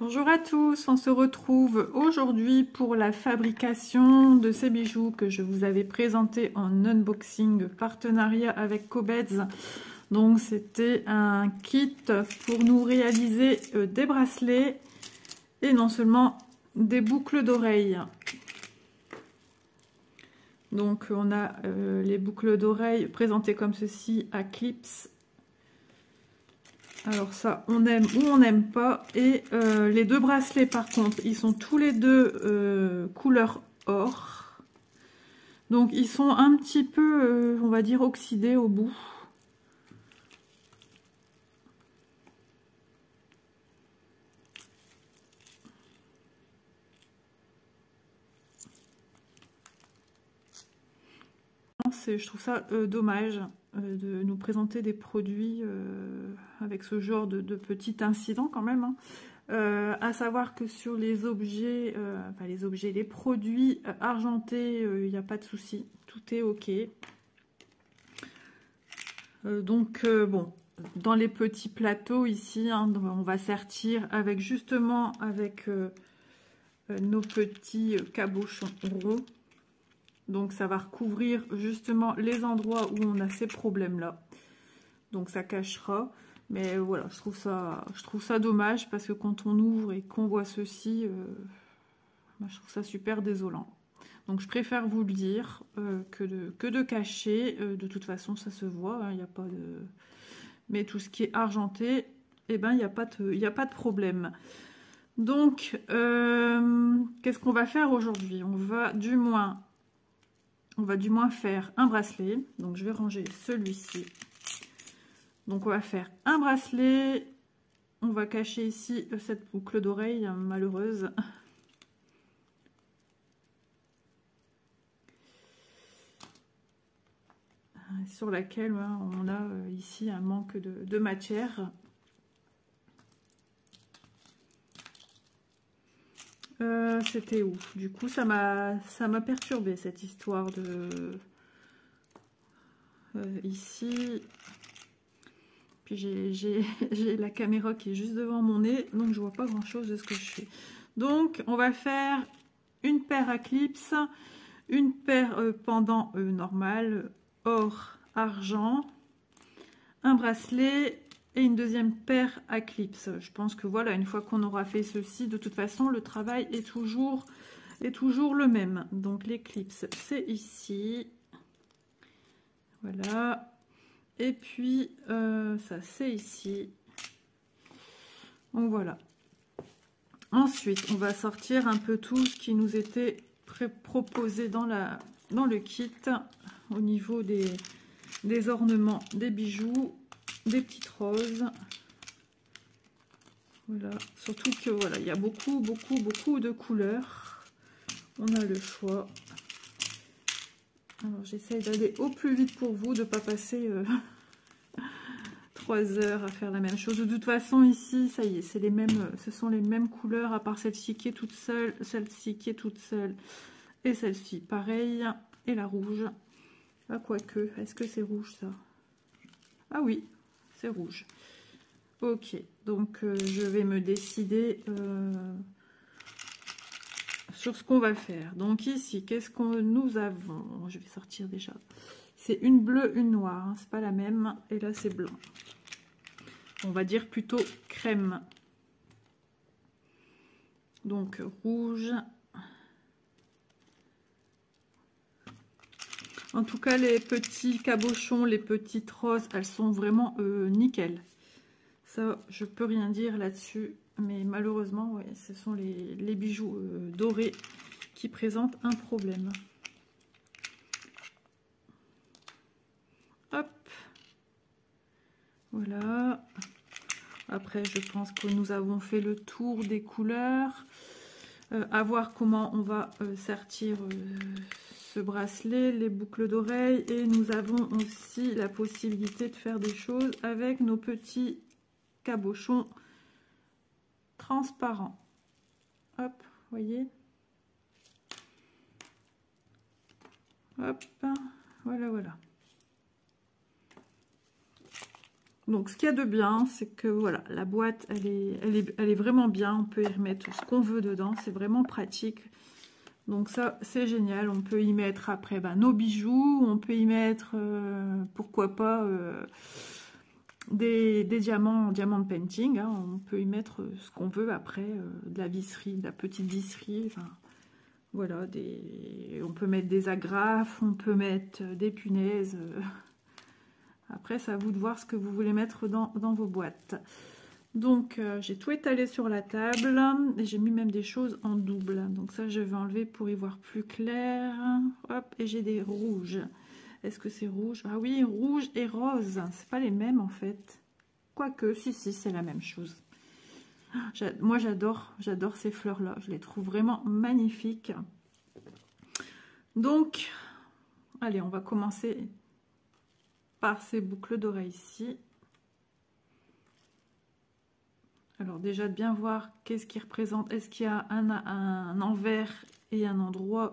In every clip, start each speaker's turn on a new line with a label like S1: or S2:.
S1: Bonjour à tous, on se retrouve aujourd'hui pour la fabrication de ces bijoux que je vous avais présenté en unboxing partenariat avec Cobeds. Donc c'était un kit pour nous réaliser des bracelets et non seulement des boucles d'oreilles. Donc on a les boucles d'oreilles présentées comme ceci à clips. Alors ça, on aime ou on n'aime pas. Et les deux bracelets, par contre, ils sont tous les deux couleur or. Donc ils sont un petit peu, on va dire, oxydés au bout. Je trouve ça dommage de nous présenter des produits avec ce genre de petit incident quand même. Hein. À savoir que sur les objets, les produits argentés, il n'y a pas de souci, tout est ok. Bon, dans les petits plateaux ici, hein, on va sertir avec justement avec nos petits cabochons ronds. Donc ça va recouvrir justement les endroits où on a ces problèmes là. Donc ça cachera. Mais voilà, je trouve ça dommage parce que quand on ouvre et qu'on voit ceci, je trouve ça super désolant. Donc je préfère vous le dire que de cacher. De toute façon, ça se voit, il n'y a pas de... Mais tout ce qui est argenté, eh ben, il n'y a pas de problème. Donc, qu'est-ce qu'on va faire aujourd'hui? On va du moins faire un bracelet. Donc je vais ranger celui-ci. Donc on va faire un bracelet. On va cacher ici cette boucle d'oreille malheureuse. Sur laquelle on a ici un manque de matière. C'était où? Du coup, ça m'a perturbé cette histoire de... ici. Puis j'ai la caméra qui est juste devant mon nez, donc je vois pas grand chose de ce que je fais. Donc on va faire une paire à clips, une paire pendant normal, or, argent, un bracelet et une deuxième paire à clips. Je pense que voilà, une fois qu'on aura fait ceci, de toute façon le travail est toujours le même. Donc les clips, c'est ici. Voilà. Et puis, ça, c'est ici. Donc, voilà. Ensuite, on va sortir un peu tout ce qui nous était proposé dans le kit au niveau des ornements, des bijoux, des petites roses. Voilà. Surtout que, voilà, il y a beaucoup de couleurs. On a le choix. Alors, j'essaye d'aller au plus vite pour vous, de ne pas passer... 3 heures à faire la même chose. De toute façon, ici, ça y est, c'est les mêmes, ce sont les mêmes couleurs, à part celle-ci qui est toute seule, celle-ci qui est toute seule, et celle-ci, pareil, et la rouge. Ah, quoique, est-ce que c'est rouge, ça? Ah oui, c'est rouge. Ok, donc je vais me décider sur ce qu'on va faire. Donc ici, qu'est-ce que nous avons? Je vais sortir déjà. C'est une bleue, une noire, hein, c'est pas la même, et là, c'est blanc. On va dire plutôt crème. Donc rouge. En tout cas, les petits cabochons, les petites roses, elles sont vraiment nickel. Ça, je peux rien dire là-dessus. Mais malheureusement, ouais, ce sont les bijoux dorés qui présentent un problème. Hop. Voilà. Après, je pense que nous avons fait le tour des couleurs. À voir comment on va sertir ce bracelet, les boucles d'oreilles. Et nous avons aussi la possibilité de faire des choses avec nos petits cabochons transparents. Hop, voyez. Hop, voilà, voilà. Donc ce qu'il y a de bien, c'est que voilà, la boîte, elle est vraiment bien. On peut y remettre ce qu'on veut dedans. C'est vraiment pratique. Donc ça, c'est génial. On peut y mettre après nos bijoux. On peut y mettre, pourquoi pas, des diamants de painting. Hein. On peut y mettre ce qu'on veut après. De la visserie, de la petite visserie. Enfin, voilà, on peut mettre des agrafes. On peut mettre des punaises. Après, c'est à vous de voir ce que vous voulez mettre dans vos boîtes. Donc, j'ai tout étalé sur la table. Et j'ai mis même des choses en double. Donc ça, je vais enlever pour y voir plus clair. Hop, et j'ai des rouges. Est-ce que c'est rouge? Ah oui, rouge et rose. C'est pas les mêmes, en fait. Quoique, si, c'est la même chose. Moi, j'adore ces fleurs-là. Je les trouve vraiment magnifiques. Donc, allez, on va commencer par ces boucles d'oreilles ici. Alors déjà de bien voir qu'est-ce qui représente. Est-ce qu'il y a un envers et un endroit?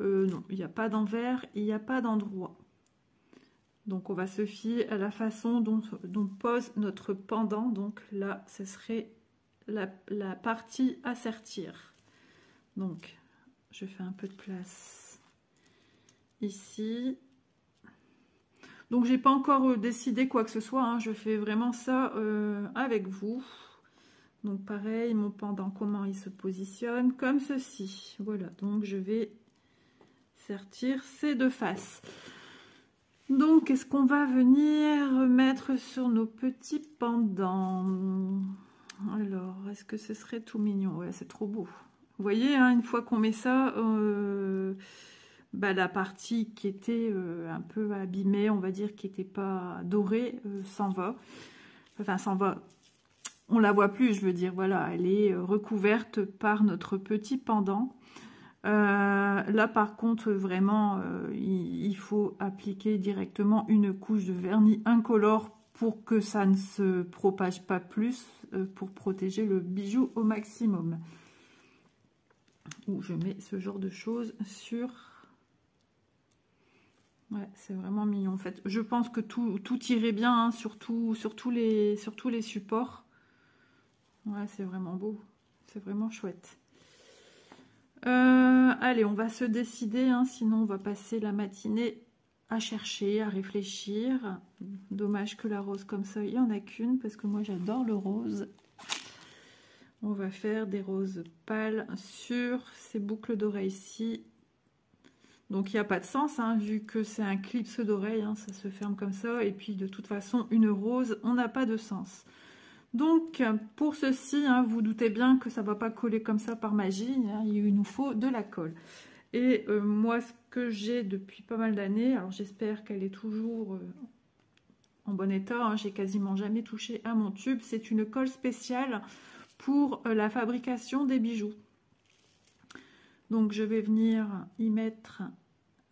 S1: Non, il n'y a pas d'envers, il n'y a pas d'endroit. Donc on va se fier à la façon dont pose notre pendant. Donc là, ce serait la partie à sertir. Donc je fais un peu de place ici. Donc j'ai pas encore décidé quoi que ce soit, hein. Je fais vraiment ça avec vous. Donc pareil, mon pendant, comment il se positionne, comme ceci. Voilà, donc je vais sertir ces deux faces. Donc qu'est-ce qu'on va venir mettre sur nos petits pendants? Alors, est-ce que ce serait tout mignon? Ouais, c'est trop beau. Vous voyez, hein, une fois qu'on met ça, la partie qui était un peu abîmée, on va dire, qui n'était pas dorée, s'en va. Enfin, s'en va. On la voit plus, je veux dire, voilà, elle est recouverte par notre petit pendant. Là, par contre, vraiment, il faut appliquer directement une couche de vernis incolore pour que ça ne se propage pas plus, pour protéger le bijou au maximum. Où je mets ce genre de choses sur... Ouais, c'est vraiment mignon. En fait, je pense que tout irait bien, hein, sur tous les supports. Ouais, c'est vraiment beau. C'est vraiment chouette. Allez, on va se décider, hein, sinon on va passer la matinée à chercher, à réfléchir. Dommage que la rose comme ça, il n'y en a qu'une, parce que moi j'adore le rose. On va faire des roses pâles sur ces boucles d'oreilles-ci. Donc il n'y a pas de sens, hein, vu que c'est un clips d'oreille, hein, ça se ferme comme ça. Et puis de toute façon, une rose, on n'a pas de sens. Donc pour ceci, hein, vous doutez bien que ça ne va pas coller comme ça par magie, hein, il nous faut de la colle. Et moi, ce que j'ai depuis pas mal d'années, alors j'espère qu'elle est toujours en bon état, hein, j'ai quasiment jamais touché à mon tube, c'est une colle spéciale pour la fabrication des bijoux. Donc je vais venir y mettre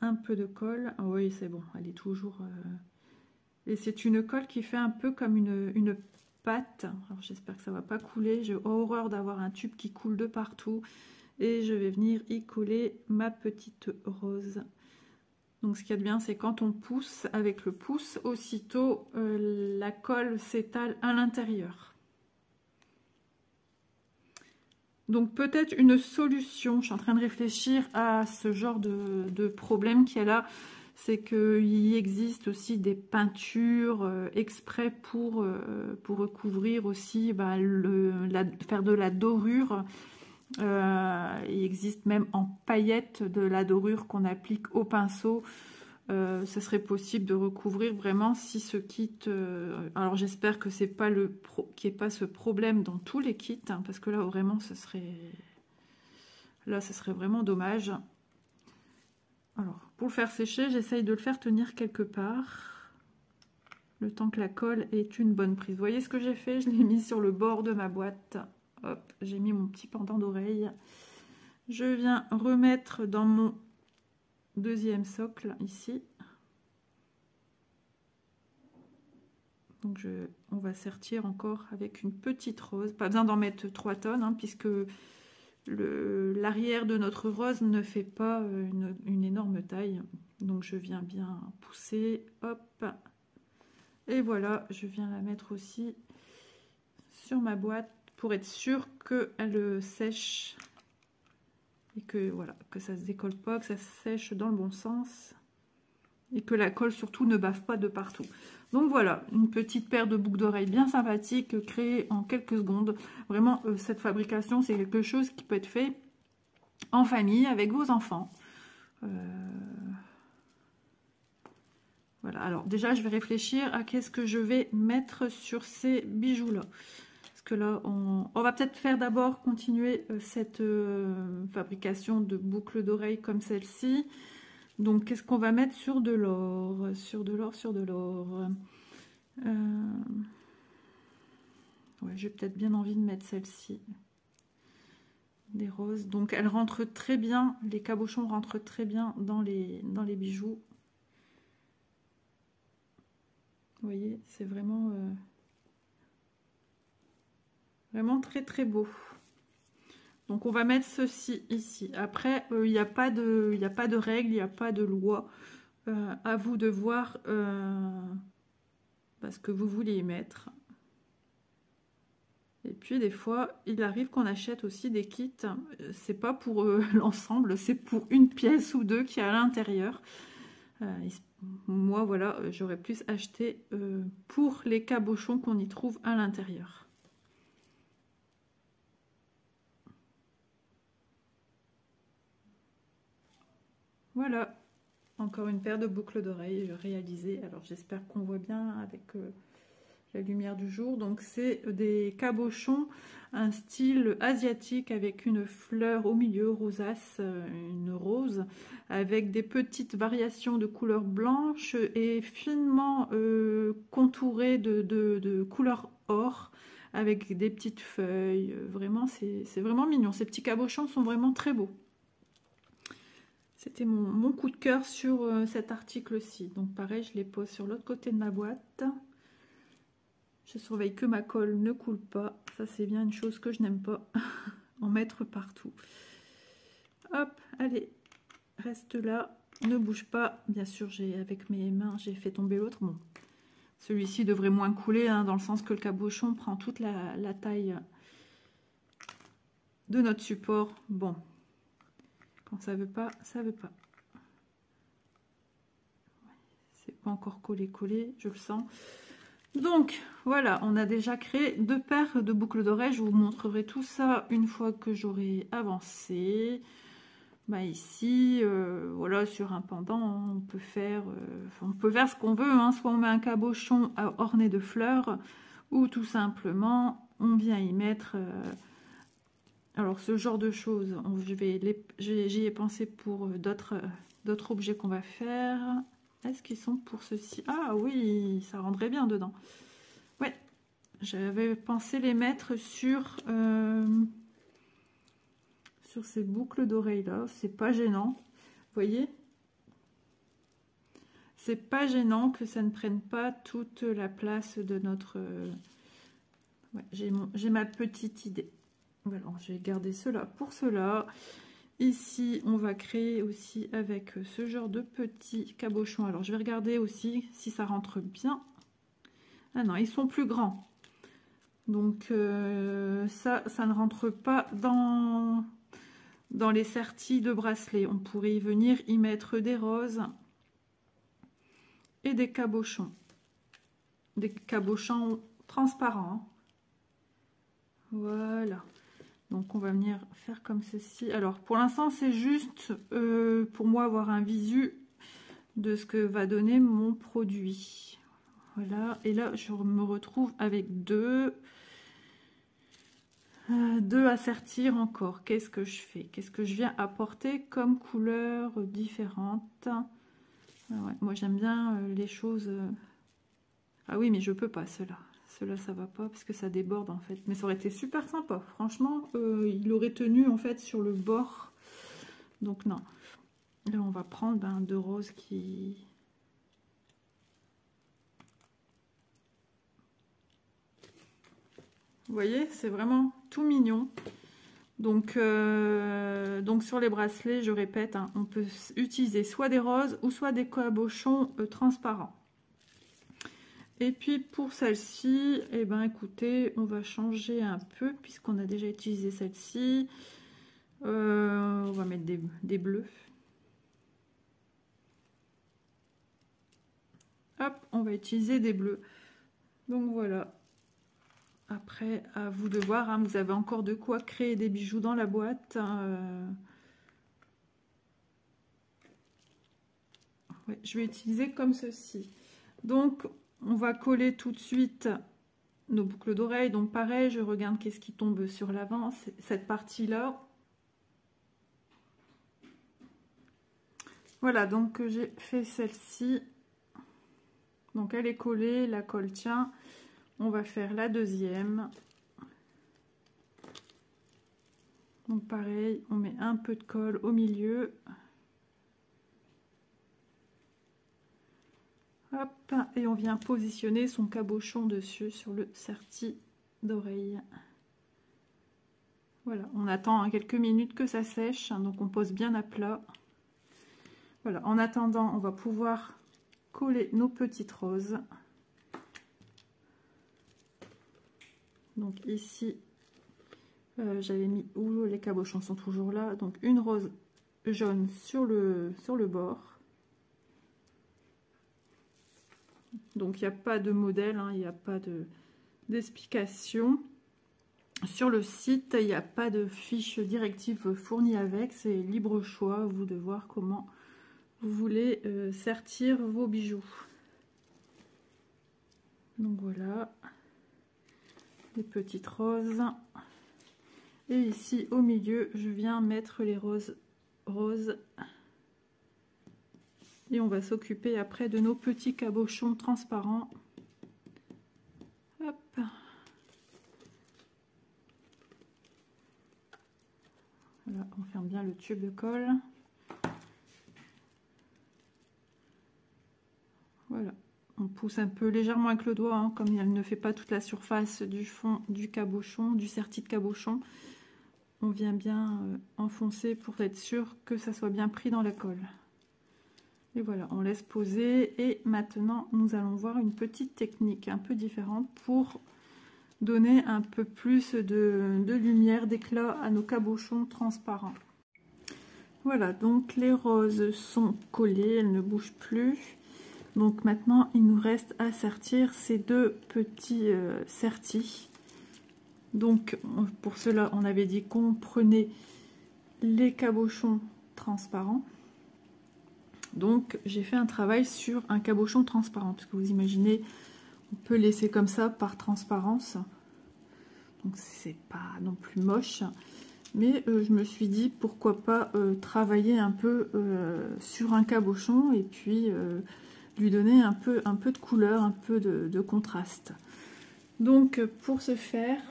S1: un peu de colle. Oh oui, c'est bon, elle est toujours... Et c'est une colle qui fait un peu comme une pâte. Alors j'espère que ça va pas couler. J'ai horreur d'avoir un tube qui coule de partout. Et je vais venir y coller ma petite rose. Donc ce qu'il y a de bien, c'est quand on pousse avec le pouce, aussitôt la colle s'étale à l'intérieur. Donc peut-être une solution, je suis en train de réfléchir à ce genre de problème qu'il y a là, c'est qu'il existe aussi des peintures exprès pour recouvrir aussi, faire de la dorure. Il existe même en paillettes de la dorure qu'on applique au pinceau. Ce serait possible de recouvrir vraiment si ce kit... alors j'espère que c'est pas qu'il n'y ait pas ce problème dans tous les kits, hein, parce que là vraiment ce serait... Là ce serait vraiment dommage. Alors pour le faire sécher, j'essaye de le faire tenir quelque part. Le temps que la colle ait une bonne prise. Vous voyez ce que j'ai fait? Je l'ai mis sur le bord de ma boîte. Hop, j'ai mis mon petit pendant d'oreille. Je viens remettre dans mon deuxième socle ici. Donc on va sertir encore avec une petite rose. Pas besoin d'en mettre 3 tonnes, hein, puisque l'arrière de notre rose ne fait pas une énorme taille. Donc je viens bien pousser. Hop. Et voilà, je viens la mettre aussi sur ma boîte pour être sûre qu'elle sèche. Et que voilà, que ça se décolle pas, que ça sèche dans le bon sens. Et que la colle surtout ne bave pas de partout. Donc voilà, une petite paire de boucles d'oreilles bien sympathique, créée en quelques secondes. Vraiment, cette fabrication, c'est quelque chose qui peut être fait en famille, avec vos enfants. Voilà, alors déjà, je vais réfléchir à qu'est-ce que je vais mettre sur ces bijoux-là. Parce que là, on va peut-être faire d'abord continuer cette fabrication de boucles d'oreilles comme celle-ci. Donc, qu'est-ce qu'on va mettre sur de l'or? Sur de l'or, sur de l'or. Ouais, j'ai peut-être bien envie de mettre celle-ci. Des roses. Donc, elles rentrent très bien. Les cabochons rentrent très bien dans les bijoux. Vous voyez, c'est vraiment, vraiment très, très beau. Donc, on va mettre ceci ici. Après, il n'y a pas de règles, il n'y a pas de loi. À vous de voir ce que vous voulez y mettre. Et puis des fois, il arrive qu'on achète aussi des kits. C'est pas pour l'ensemble, c'est pour une pièce ou deux qui est à l'intérieur. Moi, voilà, j'aurais plus acheté pour les cabochons qu'on y trouve à l'intérieur. Voilà. Encore une paire de boucles d'oreilles réalisées. Alors j'espère qu'on voit bien avec la lumière du jour. Donc c'est des cabochons, un style asiatique avec une fleur au milieu, rosace, une rose, avec des petites variations de couleur blanche et finement contourées de couleur or, avec des petites feuilles. Vraiment, c'est vraiment mignon. Ces petits cabochons sont vraiment très beaux. C'était mon coup de cœur sur cet article-ci. Donc pareil, je les pose sur l'autre côté de ma boîte. Je surveille que ma colle ne coule pas. Ça, c'est bien une chose que je n'aime pas. En mettre partout. Hop, allez, reste là. Ne bouge pas. Bien sûr, avec mes mains, j'ai fait tomber l'autre. Bon, celui-ci devrait moins couler, hein, dans le sens que le cabochon prend toute la taille de notre support. Bon. Quand ça veut pas, ça veut pas. C'est pas encore collé, je le sens. Donc, voilà, on a déjà créé 2 paires de boucles d'oreilles. Je vous montrerai tout ça une fois que j'aurai avancé. Ici, voilà, sur un pendant, on peut faire ce qu'on veut. Hein. Soit on met un cabochon orné de fleurs, ou tout simplement, on vient y mettre... alors, ce genre de choses, j'y ai pensé pour d'autres objets qu'on va faire. Est-ce qu'ils sont pour ceci? Ah oui, ça rendrait bien dedans. Ouais, j'avais pensé les mettre sur ces boucles d'oreilles là. C'est pas gênant, vous voyez? C'est pas gênant que ça ne prenne pas toute la place de notre... Ouais, j'ai ma petite idée. Voilà, je vais garder cela pour cela. Ici, on va créer aussi avec ce genre de petits cabochons. Alors, je vais regarder aussi si ça rentre bien. Ah non, ils sont plus grands. Donc, ça ne rentre pas dans les serties de bracelets. On pourrait y venir y mettre des roses et des cabochons. Des cabochons transparents. Voilà. Donc on va venir faire comme ceci. Alors pour l'instant c'est juste pour moi avoir un visu de ce que va donner mon produit. Voilà, et là je me retrouve avec deux à sertir encore. Qu'est-ce que je fais? Qu'est-ce que je viens apporter comme couleur différente? Ouais, moi j'aime bien les choses... Ah oui, mais je peux pas cela. Cela ça va pas parce que ça déborde en fait. Mais ça aurait été super sympa. Franchement, il aurait tenu en fait sur le bord. Donc non. Là on va prendre deux roses qui... Vous voyez, c'est vraiment tout mignon. Donc sur les bracelets, je répète, hein, on peut utiliser soit des roses ou soit des cabochons transparents. Et puis pour celle-ci, eh ben écoutez, on va changer un peu puisqu'on a déjà utilisé celle-ci. On va mettre des bleus. Hop, on va utiliser des bleus. Donc voilà. Après, à vous de voir, hein, vous avez encore de quoi créer des bijoux dans la boîte. Ouais, je vais utiliser comme ceci. Donc, on va coller tout de suite nos boucles d'oreilles. Donc pareil, je regarde qu'est-ce qui tombe sur l'avant, cette partie-là. Voilà, donc j'ai fait celle-ci. Donc elle est collée, la colle tient. On va faire la deuxième. Donc pareil, on met un peu de colle au milieu. Hop, et on vient positionner son cabochon dessus sur le serti d'oreille. Voilà, on attend hein, quelques minutes que ça sèche, hein, donc on pose bien à plat. Voilà, en attendant, on va pouvoir coller nos petites roses. Donc ici, j'avais mis où les cabochons sont toujours là. Donc une rose jaune sur le bord. Donc il n'y a pas de modèle, hein, il n'y a pas d'explication. Sur le site, il n'y a pas de fiche directive fournie avec. C'est libre choix, vous de voir comment vous voulez sertir vos bijoux. Donc voilà, les petites roses. Et ici au milieu, je viens mettre les roses. Et on va s'occuper après de nos petits cabochons transparents. Hop. Voilà, on ferme bien le tube de colle. Voilà, on pousse un peu légèrement avec le doigt, hein, comme elle ne fait pas toute la surface du fond du cabochon, du serti de cabochon. On vient bien enfoncer pour être sûr que ça soit bien pris dans la colle. Et voilà, on laisse poser. Et maintenant, nous allons voir une petite technique un peu différente pour donner un peu plus de lumière, d'éclat à nos cabochons transparents. Voilà, donc les roses sont collées, elles ne bougent plus. Donc maintenant, il nous reste à sertir ces deux petits sertis. Donc pour cela, on avait dit qu'on prenait les cabochons transparents. Donc j'ai fait un travail sur un cabochon transparent, parce que vous imaginez, on peut laisser comme ça par transparence. Donc c'est pas non plus moche. Mais je me suis dit pourquoi pas travailler un peu sur un cabochon et puis lui donner un peu de couleur, un peu de contraste. Donc pour ce faire,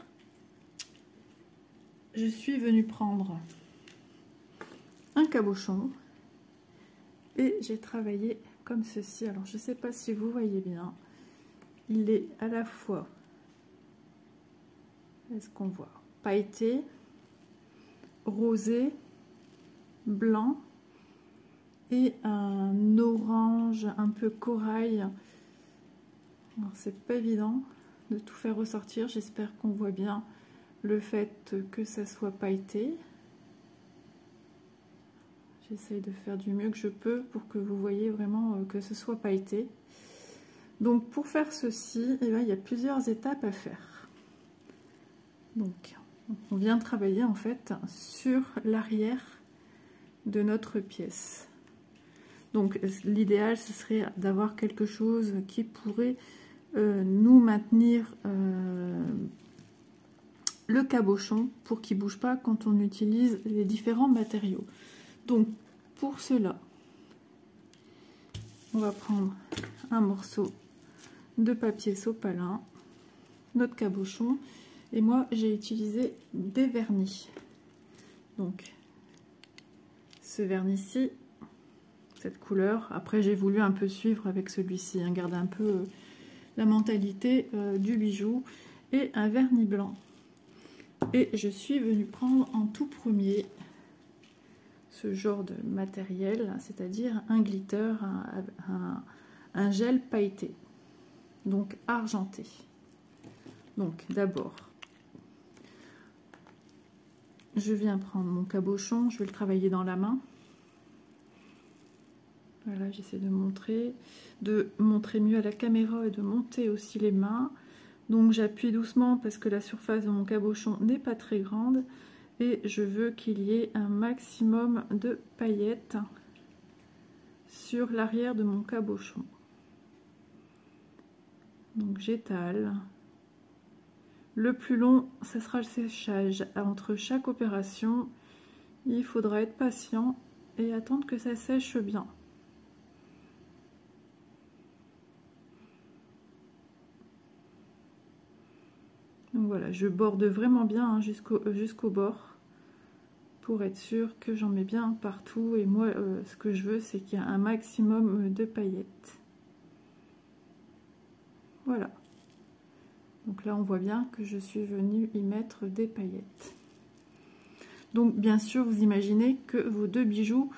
S1: je suis venue prendre un cabochon et j'ai travaillé comme ceci. Alors je ne sais pas si vous voyez bien, il est à la fois, est-ce qu'on voit, pailleté, rosé, blanc et un orange un peu corail. Alors c'est pas évident de tout faire ressortir, j'espère qu'on voit bien le fait que ça soit pailleté. J'essaye de faire du mieux que je peux pour que vous voyez vraiment que ce soit pailleté. Donc pour faire ceci, eh bien, il y a plusieurs étapes à faire. Donc on vient travailler en fait sur l'arrière de notre pièce. Donc l'idéal ce serait d'avoir quelque chose qui pourrait nous maintenir le cabochon pour qu'il ne bouge pas quand on utilise les différents matériaux. Donc pour cela, on va prendre un morceau de papier sopalin, notre cabochon, et moi j'ai utilisé des vernis. Donc ce vernis-ci, cette couleur, après j'ai voulu un peu suivre avec celui-ci, hein, garder un peu la mentalité du bijou, et un vernis blanc. Et je suis venue prendre en tout premier ce genre de matériel, c'est-à-dire un glitter, un gel pailleté. donc argenté. Donc d'abord, je viens prendre mon cabochon, je vais le travailler dans la main. Voilà, j'essaie de montrer mieux à la caméra et de monter aussi les mains. Donc j'appuie doucement parce que la surface de mon cabochon n'est pas très grande et je veux qu'il y ait un maximum de paillettes sur l'arrière de mon cabochon. Donc j'étale. Le plus long, ça sera le séchage. Entre chaque opération, il faudra être patient et attendre que ça sèche bien. Donc voilà, je borde vraiment bien hein, jusqu'au bord pour être sûr que j'en mets bien partout. Et moi, ce que je veux, c'est qu'il y ait un maximum de paillettes. Voilà. Donc là, on voit bien que je suis venue y mettre des paillettes. Donc, bien sûr, vous imaginez que vos deux bijoux,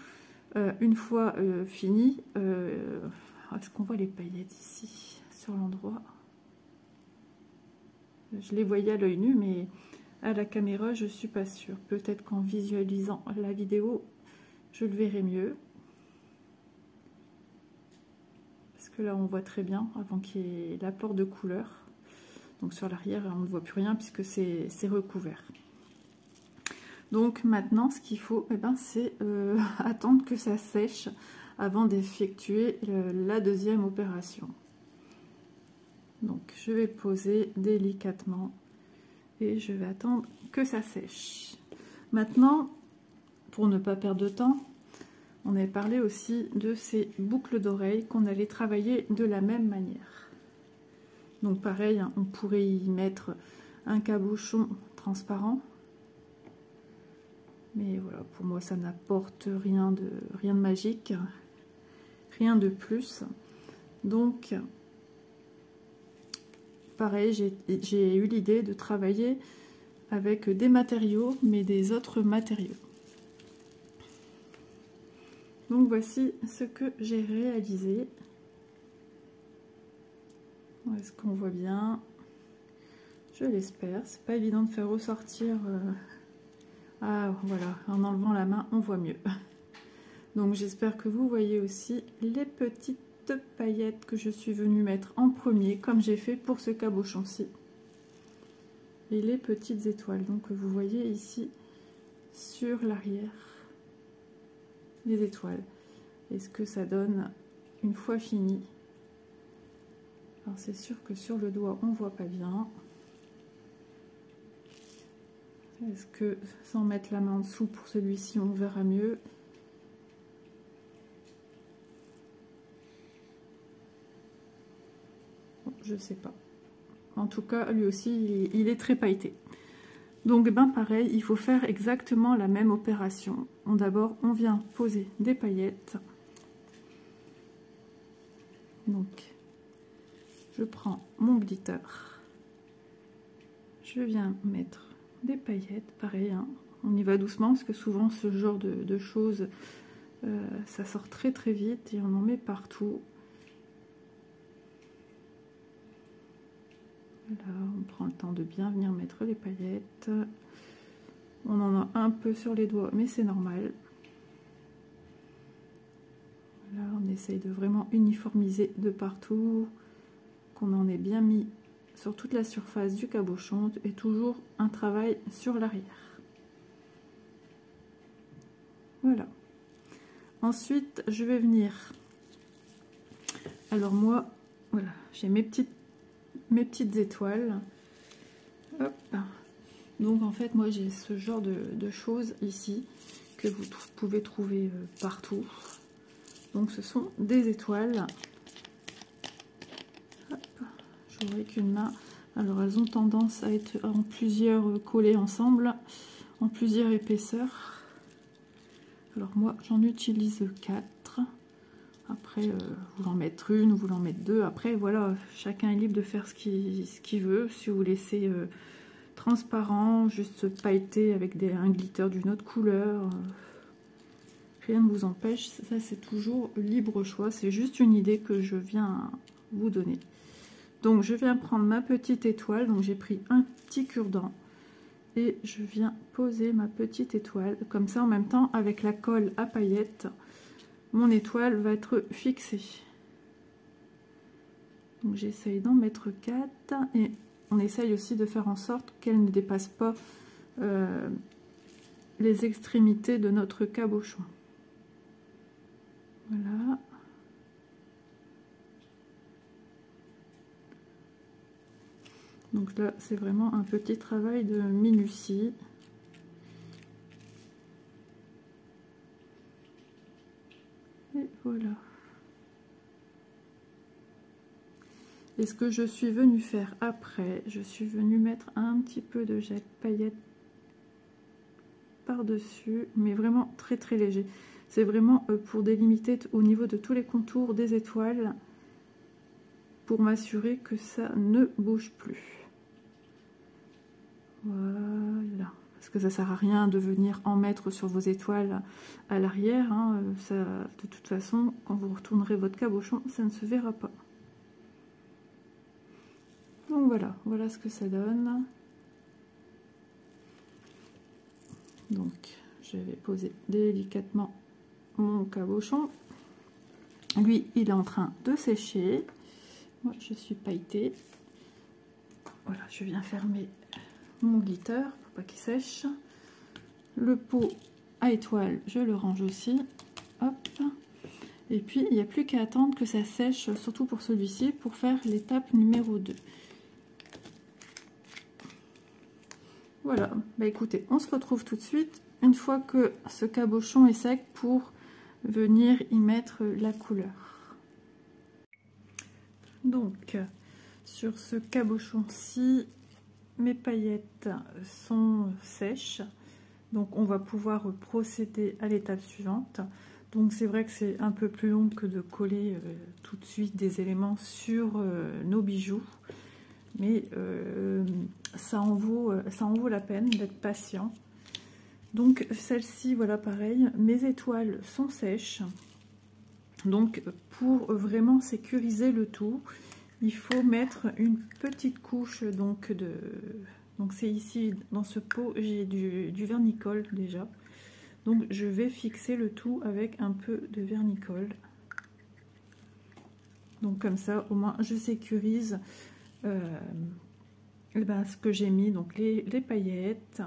S1: une fois finis, est-ce qu'on voit les paillettes ici, sur l'endroit? Je les voyais à l'œil nu, mais à la caméra, je ne suis pas sûre. Peut-être qu'en visualisant la vidéo, je le verrai mieux. Parce que là, on voit très bien, avant qu'il y ait l'apport de couleur. Donc sur l'arrière, on ne voit plus rien puisque c'est recouvert. Donc maintenant, ce qu'il faut, c'est attendre que ça sèche avant d'effectuer la deuxième opération. Donc je vais poser délicatement et je vais attendre que ça sèche. Maintenant, pour ne pas perdre de temps, on avait parlé aussi de ces boucles d'oreilles qu'on allait travailler de la même manière. Donc pareil, on pourrait y mettre un cabochon transparent. Mais voilà, pour moi ça n'apporte rien de magique, rien de plus. Donc pareil, j'ai eu l'idée de travailler avec des matériaux, mais des autres matériaux. Donc voici ce que j'ai réalisé. Est-ce qu'on voit bien? Je l'espère. C'est pas évident de faire ressortir. Ah voilà, en enlevant la main, on voit mieux. Donc j'espère que vous voyez aussi les petites paillettes que je suis venue mettre en premier, comme j'ai fait pour ce cabochon-ci. Et les petites étoiles. Donc vous voyez ici sur l'arrière les étoiles. Et ce que ça donne une fois fini. Alors c'est sûr que sur le doigt on voit pas bien. Est-ce que sans mettre la main en dessous pour celui-ci on verra mieux? Bon, je sais pas. En tout cas lui aussi il est très pailleté. Donc pareil, il faut faire exactement la même opération. D'abord on vient poser des paillettes. Donc je prends mon glitter, je viens mettre des paillettes, pareil, hein. On y va doucement parce que souvent ce genre de choses, ça sort très très vite et on en met partout. Là, on prend le temps de bien venir mettre les paillettes. On en a un peu sur les doigts, mais c'est normal. Là, on essaye de vraiment uniformiser de partout, qu'on en ait bien mis sur toute la surface du cabochon et toujours un travail sur l'arrière. Voilà. Ensuite, je vais venir. Alors moi, voilà, j'ai mes petites étoiles. Hop. Donc en fait, moi j'ai ce genre de choses ici que vous pouvez trouver partout. Donc ce sont des étoiles. J'aurai qu'une main. Alors elles ont tendance à être en plusieurs collées ensemble, en plusieurs épaisseurs. Alors moi j'en utilise 4. Après vous en mettre une ou vous en mettre 2. Après voilà, chacun est libre de faire ce qu'il veut. Si vous laissez transparent, juste pailleté avec un glitter d'une autre couleur. Rien ne vous empêche, ça c'est toujours libre choix, c'est juste une idée que je viens vous donner. Donc je viens prendre ma petite étoile, donc j'ai pris un petit cure-dent et je viens poser ma petite étoile. Comme ça en même temps avec la colle à paillettes, mon étoile va être fixée. Donc j'essaye d'en mettre 4 et on essaye aussi de faire en sorte qu'elle ne dépasse pas les extrémités de notre cabochon. Voilà. Donc là, c'est vraiment un petit travail de minutie. Et voilà. Et ce que je suis venue faire après, je suis venue mettre un petit peu de gel paillettes par-dessus, mais vraiment très très léger. C'est vraiment pour délimiter au niveau de tous les contours des étoiles, pour m'assurer que ça ne bouge plus. Voilà, parce que ça sert à rien de venir en mettre sur vos étoiles à l'arrière, hein. Ça, de toute façon, quand vous retournerez votre cabochon, ça ne se verra pas. Donc voilà, voilà ce que ça donne. Donc je vais poser délicatement mon cabochon. Lui, il est en train de sécher. Moi, je suis pailletée. Voilà, je viens fermer mon glitter pour pas qu'il sèche. Le pot à étoile, je le range aussi. Hop. Et puis, il n'y a plus qu'à attendre que ça sèche, surtout pour celui-ci, pour faire l'étape numéro 2. Voilà, bah écoutez, on se retrouve tout de suite, une fois que ce cabochon est sec, pour venir y mettre la couleur. Donc, sur ce cabochon-ci, mes paillettes sont sèches. Donc, on va pouvoir procéder à l'étape suivante. Donc, c'est vrai que c'est un peu plus long que de coller tout de suite des éléments sur nos bijoux. Mais ça en vaut la peine d'être patient. Donc celle-ci, voilà, pareil, mes étoiles sont sèches. Donc pour vraiment sécuriser le tout, il faut mettre une petite couche donc c'est ici dans ce pot, j'ai du vernicole déjà. Donc je vais fixer le tout avec un peu de vernicole. Donc comme ça, au moins je sécurise ce que j'ai mis, donc les paillettes,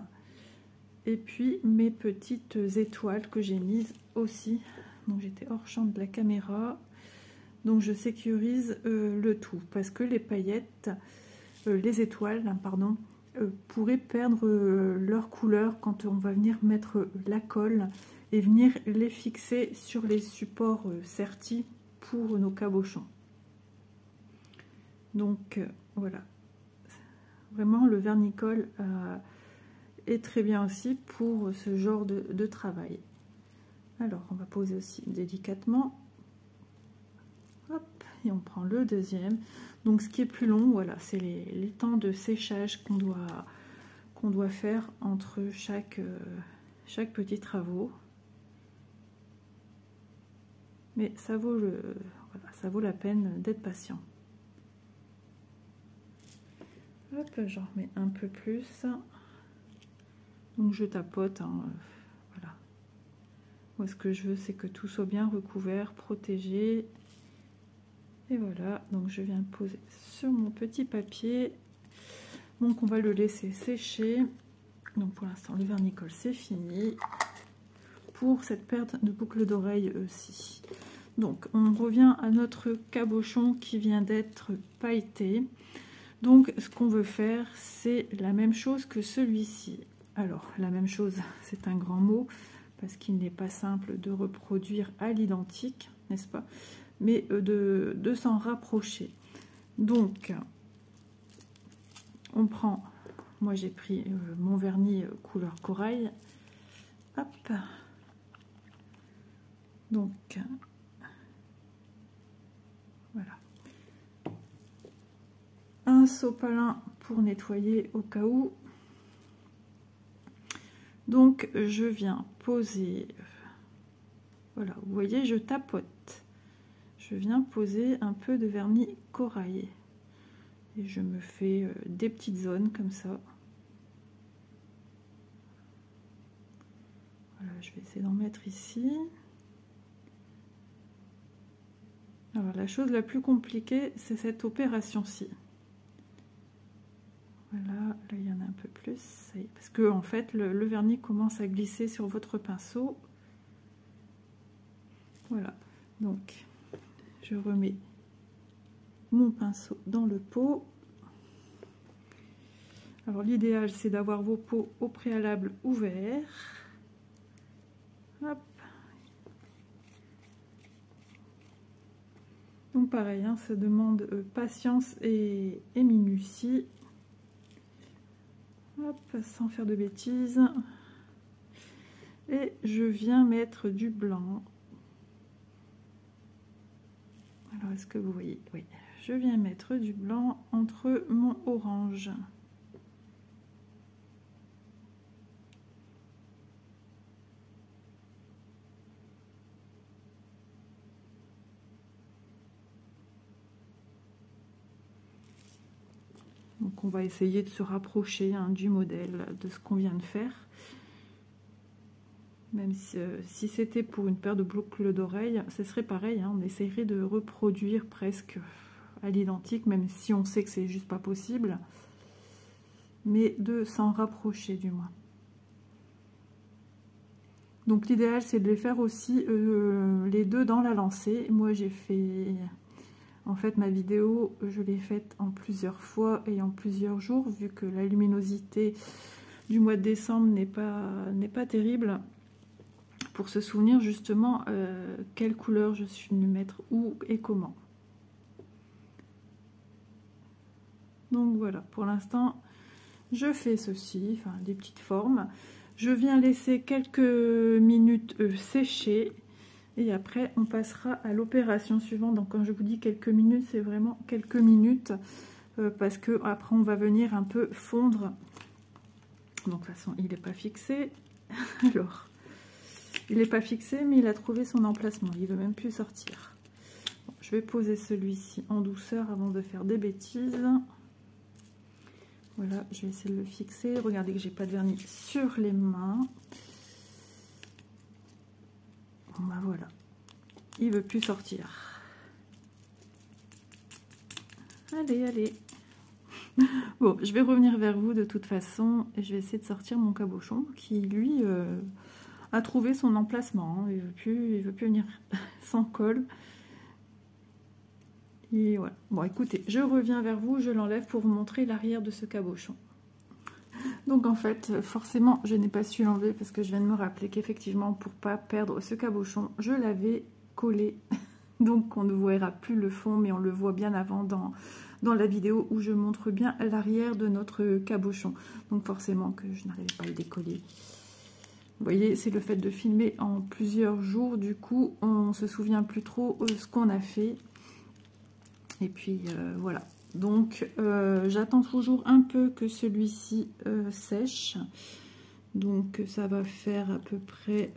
S1: et puis mes petites étoiles que j'ai mises aussi. Donc j'étais hors champ de la caméra, donc je sécurise le tout, parce que les paillettes, les étoiles, pardon, pourraient perdre leur couleur quand on va venir mettre la colle et venir les fixer sur les supports sertis pour nos cabochons. Donc voilà, vraiment le vernicole est très bien aussi pour ce genre de travail. Alors on va poser aussi délicatement, hop, et on prend le deuxième. Donc ce qui est plus long, voilà, c'est les temps de séchage qu'on doit faire entre chaque petit travaux. Mais ça vaut ça vaut la peine d'être patient. Hop, j'en remets un peu plus. Donc je tapote, hein, voilà. Moi ce que je veux, c'est que tout soit bien recouvert, protégé. Et voilà, donc je viens poser sur mon petit papier. Donc on va le laisser sécher. Donc pour l'instant le vernicole c'est fini. Pour cette perte de boucle d'oreille aussi. Donc on revient à notre cabochon qui vient d'être pailleté. Donc ce qu'on veut faire, c'est la même chose que celui-ci. Alors la même chose, c'est un grand mot, parce qu'il n'est pas simple de reproduire à l'identique, n'est-ce pas? Mais de s'en rapprocher. Donc on prend, moi j'ai pris mon vernis couleur corail. Hop. Donc voilà. Un sopalin pour nettoyer au cas où. Donc je viens poser, voilà, vous voyez, je tapote. Je viens poser un peu de vernis corail. Et je me fais des petites zones comme ça. Voilà, je vais essayer d'en mettre ici. Alors la chose la plus compliquée, c'est cette opération-ci. Voilà, là il y en a un peu plus, ça y est, parce que en fait le vernis commence à glisser sur votre pinceau. Voilà, donc je remets mon pinceau dans le pot. Alors l'idéal c'est d'avoir vos pots au préalable ouverts. Hop. Donc pareil, hein, ça demande patience et minutie. Hop, sans faire de bêtises. Et je viens mettre du blanc. Alors est-ce que vous voyez? Oui, je viens mettre du blanc entre mon orange. Donc on va essayer de se rapprocher du modèle, de ce qu'on vient de faire. Même si c'était pour une paire de boucles d'oreilles, ce serait pareil, hein, on essayerait de reproduire presque à l'identique, même si on sait que c'est juste pas possible. Mais de s'en rapprocher du moins. Donc l'idéal c'est de les faire aussi les deux dans la lancée. Moi j'ai fait... En fait, ma vidéo, je l'ai faite en plusieurs fois et en plusieurs jours, vu que la luminosité du mois de décembre n'est pas terrible, pour se souvenir justement quelle couleur je suis venue mettre où et comment. Donc voilà, pour l'instant, je fais ceci, enfin des petites formes. Je viens laisser quelques minutes sécher. Et après, on passera à l'opération suivante. Donc, quand je vous dis quelques minutes, c'est vraiment quelques minutes. Parce que après, on va venir un peu fondre. Donc, de toute façon, il n'est pas fixé. Alors, il n'est pas fixé, mais il a trouvé son emplacement. Il ne veut même plus sortir. Bon, je vais poser celui-ci en douceur avant de faire des bêtises. Voilà, je vais essayer de le fixer. Regardez que j'ai pas de vernis sur les mains. Bon, bah voilà, il veut plus sortir. Allez, allez. Bon, je vais revenir vers vous de toute façon et je vais essayer de sortir mon cabochon qui, lui, a trouvé son emplacement. Hein. Il veut plus venir sans colle. Et voilà. Bon, écoutez, je reviens vers vous, je l'enlève pour vous montrer l'arrière de ce cabochon. Donc en fait, forcément, je n'ai pas su l'enlever parce que je viens de me rappeler qu'effectivement, pour pas perdre ce cabochon, je l'avais collé. Donc on ne verra plus le fond, mais on le voit bien avant dans la vidéo où je montre bien l'arrière de notre cabochon. Donc forcément que je n'arrivais pas à le décoller. Vous voyez, c'est le fait de filmer en plusieurs jours. Du coup, on ne se souvient plus trop ce qu'on a fait. Et puis voilà. Donc j'attends toujours un peu que celui-ci sèche. Donc ça va faire à peu près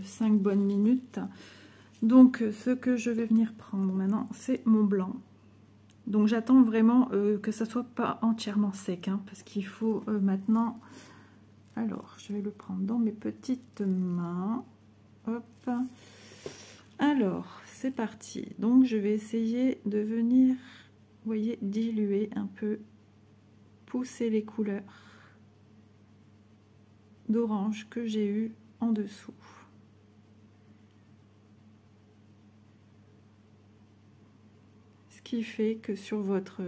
S1: 5 bonnes minutes. Donc ce que je vais venir prendre maintenant, c'est mon blanc. Donc j'attends vraiment que ça soit pas entièrement sec, hein, parce qu'il faut maintenant... Alors je vais le prendre dans mes petites mains. Hop. Alors c'est parti. Donc je vais essayer de venir... Vous voyez, diluer un peu, pousser les couleurs d'orange que j'ai eu en dessous. Ce qui fait que sur votre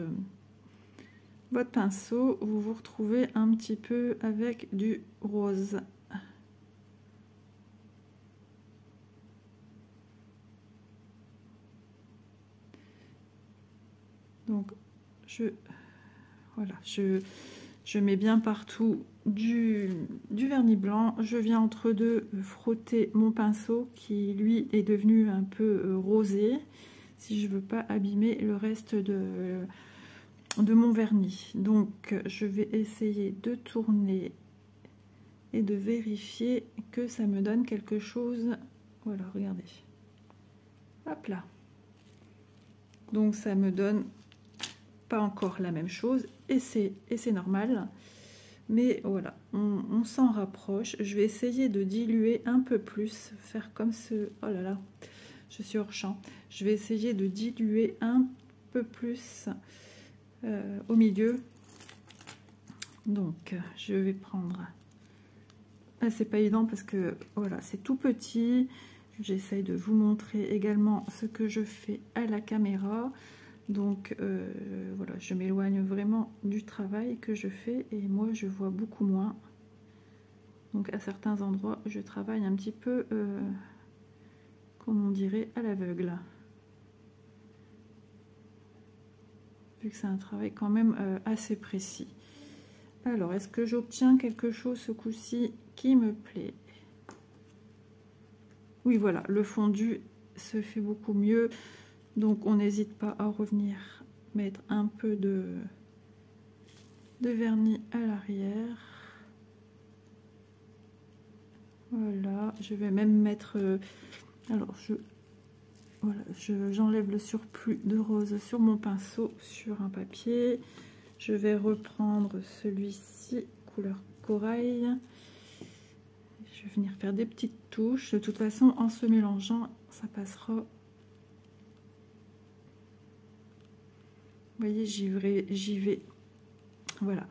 S1: pinceau, vous vous retrouvez un petit peu avec du rose. Donc voilà, je mets bien partout du vernis blanc. Je viens entre deux frotter mon pinceau qui lui est devenu un peu rosé, si je veux pas abîmer le reste de mon vernis. Donc je vais essayer de tourner et de vérifier que ça me donne quelque chose. Voilà, regardez. Hop là. Donc ça me donne pas encore la même chose et c'est normal. Mais voilà, on s'en rapproche. Je vais essayer de diluer un peu plus, faire comme ce... Oh là là, je suis hors champ. Je vais essayer de diluer un peu plus au milieu. Donc, je vais prendre... Ah, c'est pas évident parce que voilà, c'est tout petit. J'essaye de vous montrer également ce que je fais à la caméra. Donc voilà, je m'éloigne vraiment du travail que je fais et moi je vois beaucoup moins. Donc à certains endroits je travaille un petit peu comme on dirait à l'aveugle, vu que c'est un travail quand même assez précis. Alors est-ce que j'obtiens quelque chose ce coup-ci qui me plaît? Oui, voilà, le fondu se fait beaucoup mieux. Donc on n'hésite pas à revenir mettre un peu de vernis à l'arrière. Voilà, je vais même mettre... alors j'enlève le surplus de rose sur mon pinceau, sur un papier. Je vais reprendre celui-ci, couleur corail. Je vais venir faire des petites touches. De toute façon, en se mélangeant, ça passera. Vous voyez, j'y vais. Voilà.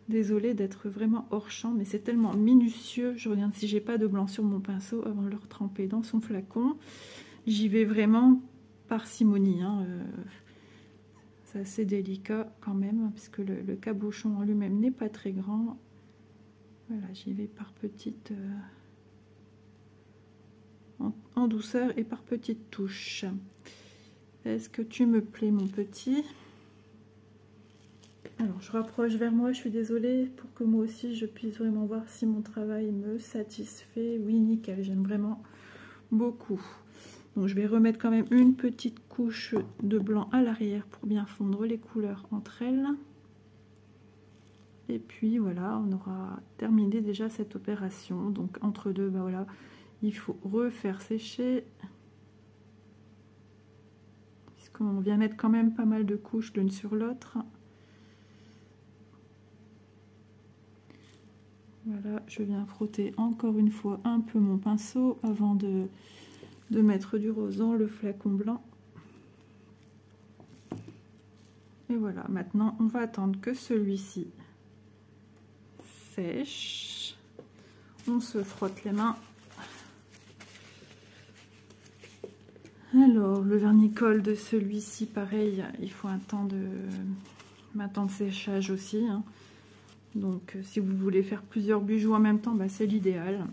S1: Désolée d'être vraiment hors champ, mais c'est tellement minutieux. Je regarde si j'ai pas de blanc sur mon pinceau avant de le retremper dans son flacon. J'y vais vraiment parcimonie. Hein. C'est assez délicat quand même, puisque le cabochon en lui-même n'est pas très grand. Voilà, j'y vais par petites... en douceur et par petites touches. Est-ce que tu me plais, mon petit? Alors, je rapproche vers moi, je suis désolée, pour que moi aussi je puisse vraiment voir si mon travail me satisfait. Oui, nickel, j'aime vraiment beaucoup. Donc, je vais remettre quand même une petite couche de blanc à l'arrière pour bien fondre les couleurs entre elles. Et puis, voilà, on aura terminé déjà cette opération. Donc, entre deux, ben voilà, il faut refaire sécher. Puisqu'on vient mettre quand même pas mal de couches l'une sur l'autre. Voilà, je viens frotter encore une fois un peu mon pinceau avant de mettre du rose dans le flacon blanc. Et voilà, maintenant on va attendre que celui-ci sèche. On se frotte les mains. Alors, le vernicole de celui-ci, pareil, il faut un temps de séchage aussi. Hein. Donc, si vous voulez faire plusieurs bijoux en même temps, bah, c'est l'idéal.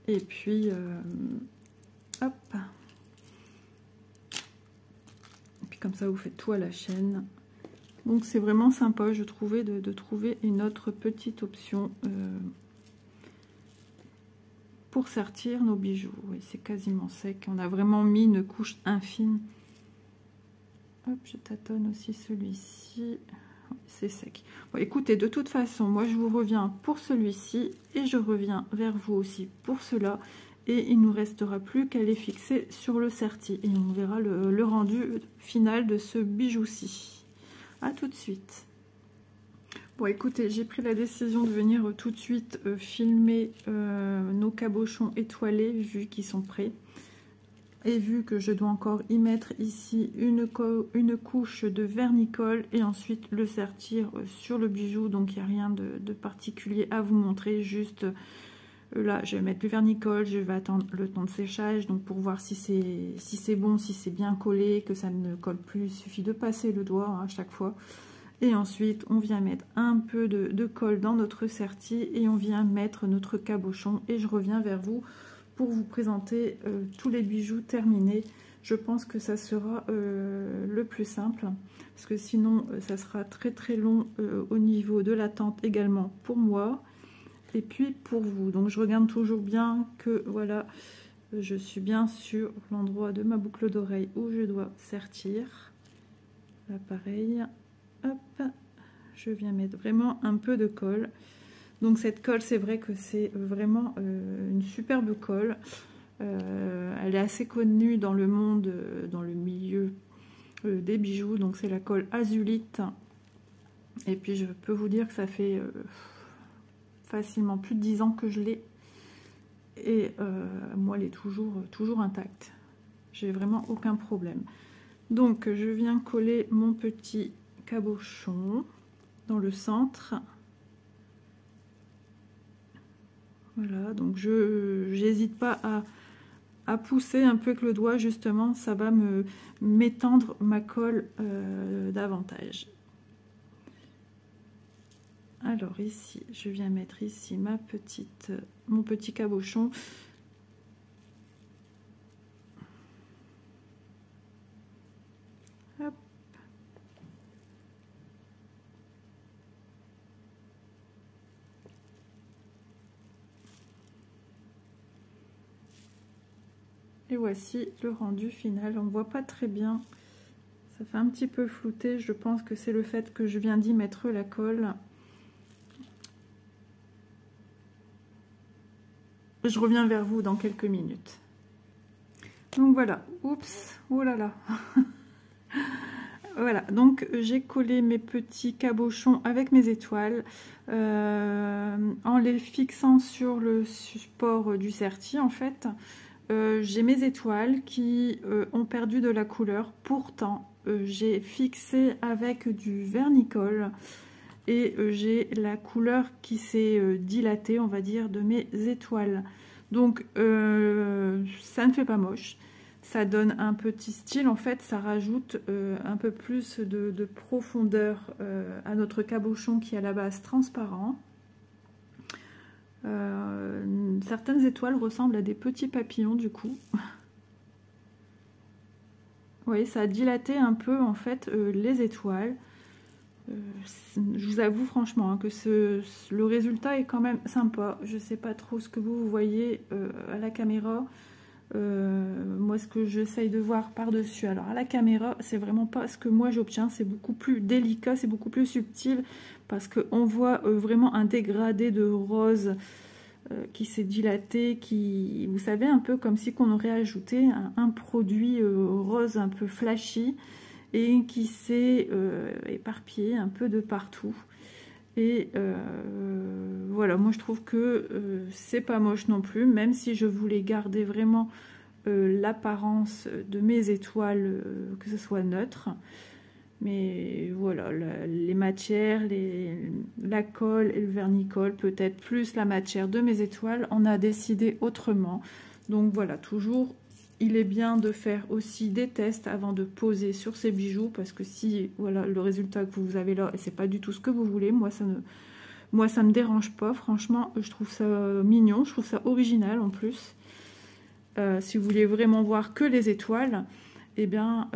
S1: Et puis, hop. Et puis, comme ça, vous faites tout à la chaîne. Donc, c'est vraiment sympa, je trouvais, de trouver une autre petite option pour sertir nos bijoux. Oui, c'est quasiment sec. On a vraiment mis une couche infime. Hop, je tâtonne aussi celui-ci. C'est sec. Bon, écoutez, de toute façon, moi je vous reviens pour celui-ci et je reviens vers vous aussi pour cela. Et il ne nous restera plus qu'à les fixer sur le serti. Et on verra le rendu final de ce bijou-ci. A tout de suite. Bon, écoutez, j'ai pris la décision de venir tout de suite filmer nos cabochons étoilés, vu qu'ils sont prêts. Et vu que je dois encore y mettre ici une couche de vernicole et ensuite le sertir sur le bijou, donc il n'y a rien de particulier à vous montrer, juste là je vais mettre du vernicole, je vais attendre le temps de séchage, donc pour voir si c'est bon, si c'est bien collé, que ça ne colle plus, il suffit de passer le doigt à chaque fois. Et ensuite on vient mettre un peu de colle dans notre serti et on vient mettre notre cabochon et je reviens vers vous pour vous présenter tous les bijoux terminés. Je pense que ça sera le plus simple, parce que sinon ça sera très très long au niveau de l'attente également pour moi et puis pour vous. Donc je regarde toujours bien que voilà, je suis bien sur l'endroit de ma boucle d'oreille où je dois sertir. Là pareil, hop, je viens mettre vraiment un peu de colle. Donc cette colle, c'est vrai que c'est vraiment une superbe colle. Elle est assez connue dans le monde, dans le milieu des bijoux. Donc c'est la colle azulite. Et puis je peux vous dire que ça fait facilement plus de 10 ans que je l'ai. Et moi elle est toujours intacte. J'ai vraiment aucun problème. Donc je viens coller mon petit cabochon dans le centre. Voilà, donc j'hésite pas à pousser un peu avec le doigt, justement, ça va m'étendre ma colle davantage. Alors ici, je viens mettre ici mon petit cabochon. Hop. Et voici le rendu final. On ne voit pas très bien. Ça fait un petit peu flouté. Je pense que c'est le fait que je viens d'y mettre la colle. Je reviens vers vous dans quelques minutes. Donc voilà. Oups. Oh là là. Voilà. Donc j'ai collé mes petits cabochons avec mes étoiles. En les fixant sur le support du serti, en fait. J'ai mes étoiles qui ont perdu de la couleur. Pourtant, j'ai fixé avec du vernicole et j'ai la couleur qui s'est dilatée, on va dire, de mes étoiles. Donc, ça ne fait pas moche. Ça donne un petit style. En fait, ça rajoute un peu plus de profondeur à notre cabochon qui est à la base transparent. Certaines étoiles ressemblent à des petits papillons du coup. Vous voyez, ça a dilaté un peu en fait les étoiles. Je vous avoue franchement hein, que le résultat est quand même sympa. Je sais pas trop ce que vous voyez à la caméra. Moi ce que j'essaye de voir par dessus, alors à la caméra c'est vraiment pas ce que moi j'obtiens, c'est beaucoup plus délicat, c'est beaucoup plus subtil parce qu'on voit vraiment un dégradé de rose qui s'est dilaté, qui, vous savez, un peu comme si qu'on aurait ajouté un produit rose un peu flashy et qui s'est éparpillé un peu de partout. Et voilà, moi je trouve que c'est pas moche non plus, même si je voulais garder vraiment l'apparence de mes étoiles, que ce soit neutre. Mais voilà, les matières, la colle et le vernicole, peut-être plus la matière de mes étoiles, on a décidé autrement. Donc voilà, toujours, il est bien de faire aussi des tests avant de poser sur ces bijoux, parce que si voilà le résultat que vous avez là, et c'est pas du tout ce que vous voulez, moi ça me dérange pas, franchement, je trouve ça mignon, je trouve ça original en plus. Si vous voulez vraiment voir que les étoiles, eh bien,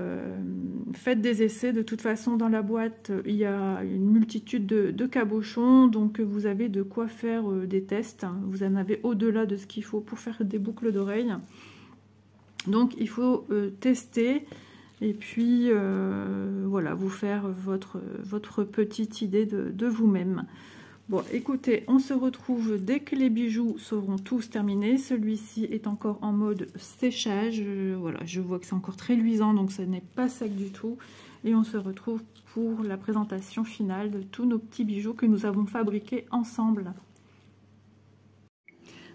S1: faites des essais. De toute façon, dans la boîte, il y a une multitude de cabochons, donc vous avez de quoi faire des tests. Vous en avez au-delà de ce qu'il faut pour faire des boucles d'oreilles. Donc, il faut tester et puis, voilà, vous faire votre petite idée de vous-même. Bon, écoutez, on se retrouve dès que les bijoux seront tous terminés. Celui-ci est encore en mode séchage. Voilà, je vois que c'est encore très luisant, donc ça n'est pas sec du tout. Et on se retrouve pour la présentation finale de tous nos petits bijoux que nous avons fabriqués ensemble.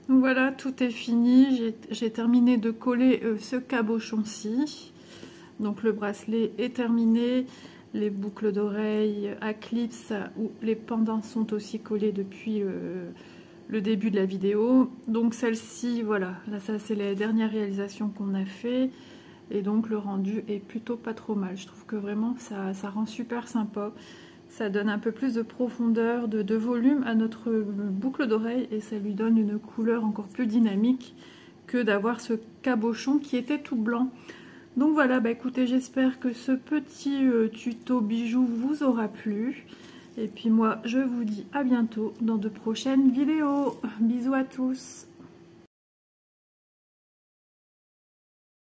S1: Donc voilà, tout est fini. J'ai terminé de coller ce cabochon-ci. Donc le bracelet est terminé. Les boucles d'oreilles à clips ou les pendants sont aussi collés depuis le début de la vidéo. Donc celle-ci, voilà, là ça c'est les dernières réalisations qu'on a fait. Et donc le rendu est plutôt pas trop mal. Je trouve que vraiment ça rend super sympa. Ça donne un peu plus de profondeur, de volume à notre boucle d'oreille et ça lui donne une couleur encore plus dynamique que d'avoir ce cabochon qui était tout blanc. Donc voilà, bah écoutez, j'espère que ce petit tuto bijoux vous aura plu. Et puis moi, je vous dis à bientôt dans de prochaines vidéos. Bisous à tous.